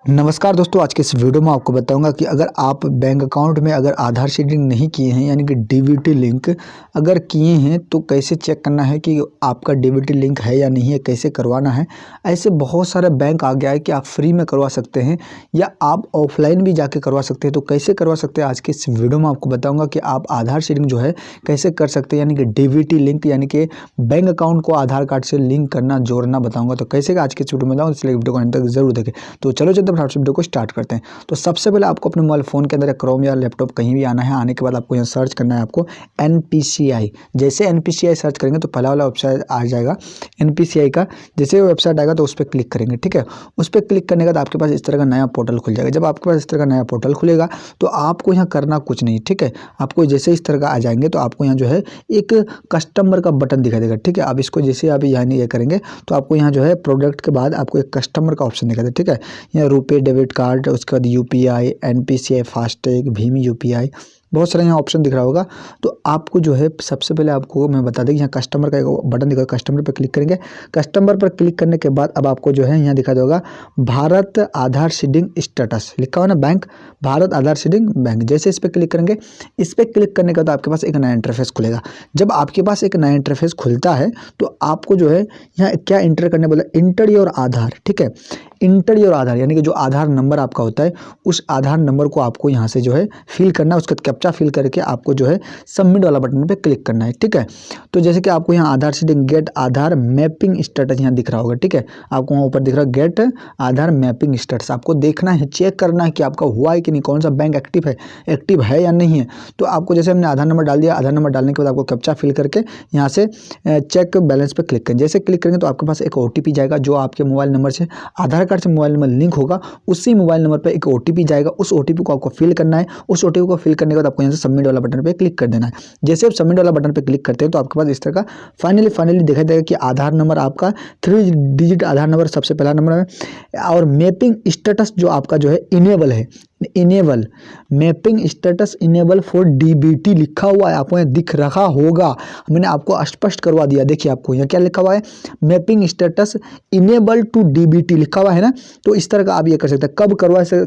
नमस्कार दोस्तों, आज के इस वीडियो में आपको बताऊंगा कि अगर आप बैंक अकाउंट में अगर आधार सीडिंग नहीं किए हैं यानी कि डीबीटी लिंक अगर किए हैं तो कैसे चेक करना है कि आपका डीबीटी लिंक है या नहीं है, कैसे करवाना है। ऐसे बहुत सारे बैंक आ गया है कि आप फ्री में करवा सकते हैं या आप ऑफलाइन भी जाके करवा सकते हैं। तो कैसे करवा सकते हैं आज के इस वीडियो में आपको बताऊँगा कि आप आधार सीडिंग जो है कैसे कर सकते हैं, यानी कि डीबीटी लिंक यानी कि बैंक अकाउंट को आधार कार्ड से लिंक करना जोड़ना बताऊँगा। तो कैसे आज के इस वीडियो में बताऊँ, इसलिए वीडियो को अंत तक जरूर देखें। तो चलो फटाफट से वीडियो को स्टार्ट करते हैं। तो सबसे पहले आपको अपने मोबाइल फोन के अंदर क्रोम या लैपटॉप कहीं भी आना है। आने के बाद आपको यहाँ सर्च करना है आपको एनपीसीआई। जैसे एनपीसीआई सर्च करेंगे तो पहला वाला वेबसाइट आ जाएगा एनपीसीआई का। जैसे वो वेबसाइट आएगा तो उस पर क्लिक करेंगे, ठीक है। उस पर क्लिक करने के बाद आपके पास इस तरह का नया पोर्टल खुल जाएगा। जब आपके पास इस तरह का नया पोर्टल खुलेगा तो आपको यहाँ करना कुछ नहीं, ठीक है। आपको जैसे इस तरह का आ जाएंगे तो आपको यहाँ जो है एक कस्टमर का बटन दिखाई देगा, ठीक है। आप इसको जैसे आप यहाँ ये करेंगे तो आपको यहाँ जो है प्रोडक्ट के बाद आपको एक कस्टमर का ऑप्शन दिखाई देगा, ठीक है। यहाँ रुपए डेबिट कार्ड, उसके बाद UPI, NPCI, FASTag, Bhim UPI, बहुत सारे यहाँ ऑप्शन दिख रहा होगा। तो आपको जो है सबसे पहले आपको मैं बता दें कि यहाँ कस्टमर का एक बटन दिखा, कस्टमर पर क्लिक करेंगे। कस्टमर पर क्लिक करने के बाद अब आपको जो है यहाँ दिखा देगा भारत आधार सीडिंग स्टेटस लिखा हुआ ना, बैंक भारत आधार सीडिंग बैंक। जैसे इस पर क्लिक करेंगे, इस पर क्लिक करने के बाद आपके पास एक नया इंटरफेस खुलेगा। जब आपके पास एक नया इंटरफेस खुलता है तो आपको जो है यहाँ क्या इंटर करने बोला, इंटर योर आधार, ठीक है। इंटर योर आधार यानी कि जो आधार नंबर आपका होता है उस आधार नंबर को आपको यहाँ से जो है फिल करना है। उसका कैप्चा फिल करके आपको जो है सबमिट वाला बटन पे क्लिक करना है, ठीक है। तो जैसे कि आपको यहाँ आधार सीडिंग गेट आधार मैपिंग स्टेटस यहाँ दिख रहा होगा, ठीक है। आपको वहाँ ऊपर दिख रहा है गेट आधार मैपिंग स्टेटस। आपको देखना है, चेक करना है कि आपका हुआ है कि नहीं, कौन सा बैंक एक्टिव है या नहीं है। तो आपको जैसे हमने आधार नंबर डाल दिया, आधार नंबर डालने के बाद आपको कैप्चा फिल करके यहाँ से चेक बैलेंस पे क्लिक करें। जैसे क्लिक करेंगे तो आपके पास एक ओटीपी जाएगा जो आपके मोबाइल नंबर से आधार कार्ड से मोबाइल नंबर लिंक होगा। उसी मोबाइल नंबर पे एक ओटीपी जाएगा, उस ओटीपी को आपको फिल करना है। उस ओटीपी को फिल करने के बाद आपको यहाँ से सबमिट वाला बटन पे क्लिक कर देना है। जैसे आप सबमिट वाला बटन पे क्लिक करते हैं तो आपके पास इस तरह का फाइनली दिखाई देगा कि आधार नंबर आपका 3 डिजिट आधार नंबर सबसे पहला नंबर है और मैपिंग स्टेटस जो आपका जो है इनेबल है, enable mapping status enable for DBT लिखा हुआ है, आपको यहाँ दिख रहा होगा। मैंने आपको स्पष्ट करवा दिया, देखिए आपको यहाँ क्या लिखा हुआ है, mapping status enable to DBT लिखा हुआ है ना। तो इस तरह का आप ये कर सकते हैं। कब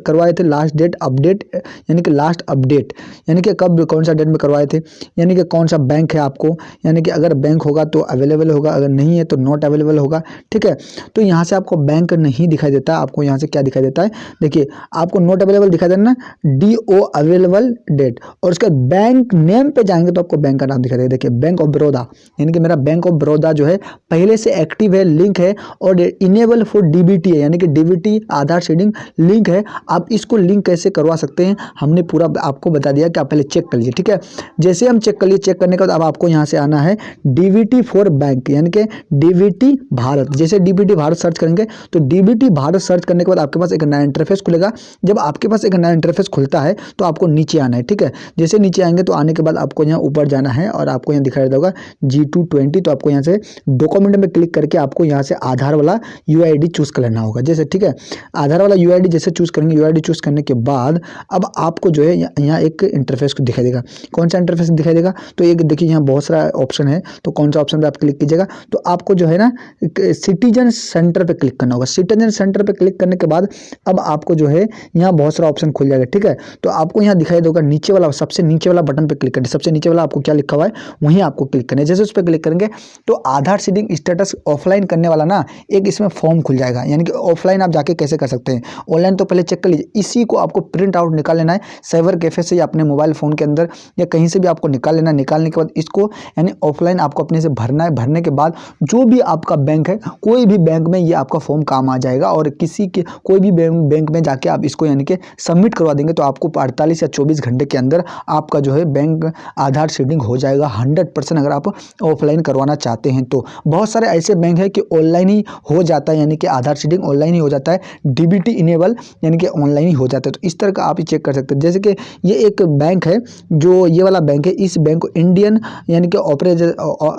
करवाए थे, लास्ट डेट अपडेट यानी कि लास्ट अपडेट यानी कि कब कौन सा डेट में करवाए थे, यानी कि कौन सा बैंक है आपको, यानी कि अगर बैंक होगा तो अवेलेबल होगा, अगर नहीं है तो नॉट अवेलेबल होगा, ठीक है। तो यहाँ से आपको बैंक नहीं दिखाई देता, आपको यहाँ से क्या दिखाई देता है, देखिए आपको नॉट अवेलेबल दिखाई देना DO अवेलेबल डेट, और उसके बैंक नेम पे जाएंगे तो आपको बैंक का नाम दिखाई देगा। देखिए बैंक ऑफ बड़ौदा यानी कि मेरा बैंक ऑफ बड़ौदा जो है पहले से एक्टिव है, लिंक है और इनेबल फॉर डीबीटी है यानी कि डीबीटी आधार सीडिंग लिंक है। आप इसको लिंक कैसे करवा सकते हैं हमने पूरा आपको बता दिया कि आप पहले चेक कर लीजिए, ठीक है। जैसे हम चेक कर लिए, चेक करने के बाद अब आपको यहाँ से आना है डीबीटी फॉर बैंक यानी कि डीबीटी भारत। जैसे डीबीटी भारत सर्च करेंगे तो डीबीटी भारत सर्च करने के बाद आपके पास एक नया इंटरफेस खुलेगा। जब आपके पास एक नया इंटरफेस खुलता है तो आपको नीचे आना है, ठीक है। जैसे नीचे आएंगे तो आने के बाद आपको यहाँ ऊपर जाना है और आपको यहाँ दिखाई देगा G220। तो आपको यहाँ से डॉक्यूमेंट में क्लिक करके आपको यहाँ से आधार वाला UID चूज कर लेना होगा, जैसे, ठीक है। आधार वाला UID जैसे चूज करेंगे, UID चूज करने के बाद अब आपको जो है यहाँ एक इंटरफेस को दिखाई देगा। कौन सा इंटरफेस दिखाई देगा, तो एक देखिए यहाँ बहुत सारा ऑप्शन है, तो कौन सा ऑप्शन पे आप क्लिक कीजिएगा तो आपको जो है ना सिटीजन सेंटर पे क्लिक करना होगा। सिटीजन सेंटर पे क्लिक करने के बाद अब आपको जो है यहाँ बहुत सारा ऑप्शन खुल जाएगा, ठीक है। तो आपको यहाँ दिखाई देगा नीचे वाला, सबसे नीचे वाला बटन पे क्लिक करना है। सबसे नीचे वाला आपको क्या लिखा हुआ है वहीं आपको क्लिक करना है। जैसे उस पर क्लिक करेंगे तो आधार सीडिंग स्टेटस ऑफलाइन करने वाला ना एक इसमें फॉर्म खुल जाएगा, यानी कि ऑफलाइन आप जाके कैसे कर सकते हैं, ऑनलाइन तो पहले चेक कर लीजिए। इसी को आपको प्रिंट आउट निकाल लेना है साइबर कैफे से या अपने मोबाइल फोन के अंदर या कहीं से भी आपको निकाल लेना है। निकालने के बाद इसको यानी ऑफलाइन आपको अपने से भरना है। भरने के बाद जो भी आपका बैंक है, कोई भी बैंक में ये आपका फॉर्म काम आ जाएगा और किसी के कोई भी बैंक में जाके आप इसको यानी कि सबमिट करवा देंगे तो आपको 48 या 24 घंटे के अंदर आपका जो है बैंक आधार सीडिंग हो जाएगा 100%। अगर आप ऑफलाइन करवाना चाहते हैं तो बहुत सारे ऐसे बैंक है कि ऑनलाइन ही हो जाता है, यानी कि आधार सीडिंग ऑनलाइन ही हो जाता है, डीबीटी इनेबल यानी कि ऑनलाइन ही हो जाता है। तो इस तरह का आप चेक कर सकते हैं। जैसे कि ये एक बैंक है, जो ये वाला बैंक है, इस बैंक को इंडियन यानी कि ऑपरेटर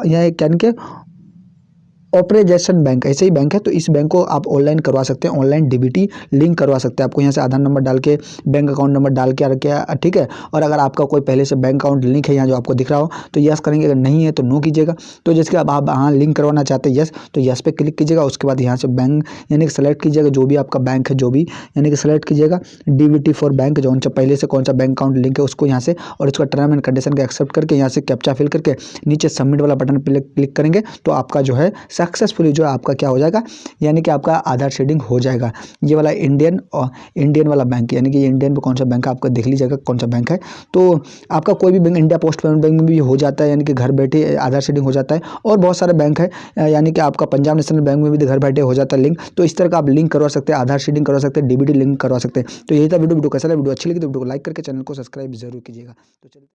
यानी कि ऑपरेजेशन बैंक ऐसे ही बैंक है, तो इस बैंक को आप ऑनलाइन करवा सकते हैं, ऑनलाइन डीबीटी लिंक करवा सकते हैं। आपको यहाँ से आधार नंबर डाल के बैंक अकाउंट नंबर डाल के रखिए, ठीक है। और अगर आपका कोई पहले से बैंक अकाउंट लिंक है यहाँ जो आपको दिख रहा हो तो यस करेंगे, अगर नहीं है तो नो कीजिएगा। तो जिसके अब आप हाँ लिंक करवाना चाहते हैं यस, तो यस पे क्लिक कीजिएगा। उसके बाद यहाँ से बैंक यानी कि सेलेक्ट कीजिएगा जो भी आपका बैंक है, जो भी यानी कि सेलेक्ट कीजिएगा डीबीटी फॉर बैंक, जो उनसे पहले से कौन सा बैंक अकाउंट लिंक है उसको यहाँ से, और इसका टर्म एंड कंडीशन का एक्सेप्ट करके यहाँ से कैप्चा फिल करके नीचे सबमिट वाला बटन पर क्लिक करेंगे तो आपका जो है सक्सेसफुली जो है आपका क्या हो जाएगा, यानी कि आपका आधार शेडिंग हो जाएगा। ये वाला इंडियन और इंडियन वाला बैंक, यानी कि इंडियन में कौन सा बैंक है आपका देख लीजिएगा कौन सा बैंक है। तो आपका कोई भी bank, India post payment bank में भी हो जाता है, यानी कि घर बैठे आधार शेडिंग हो जाता है। और बहुत सारे बैंक है, यानी कि आपका पंजाब नेशनल बैंक में भी घर बैठे हो जाता है लिंक। तो इस तरह का आप लिंक करवा सकते हैं, आधार शेडिंग करवा सकते हैं, डीबीटी लिंक करवा सकते हैं। तो यही था वीडियो कैसा लगा, वीडियो अच्छी लगी तो वीडियो को लाइक करके चैनल को सब्सक्राइब जरूर कीजिएगा। तो चलिए।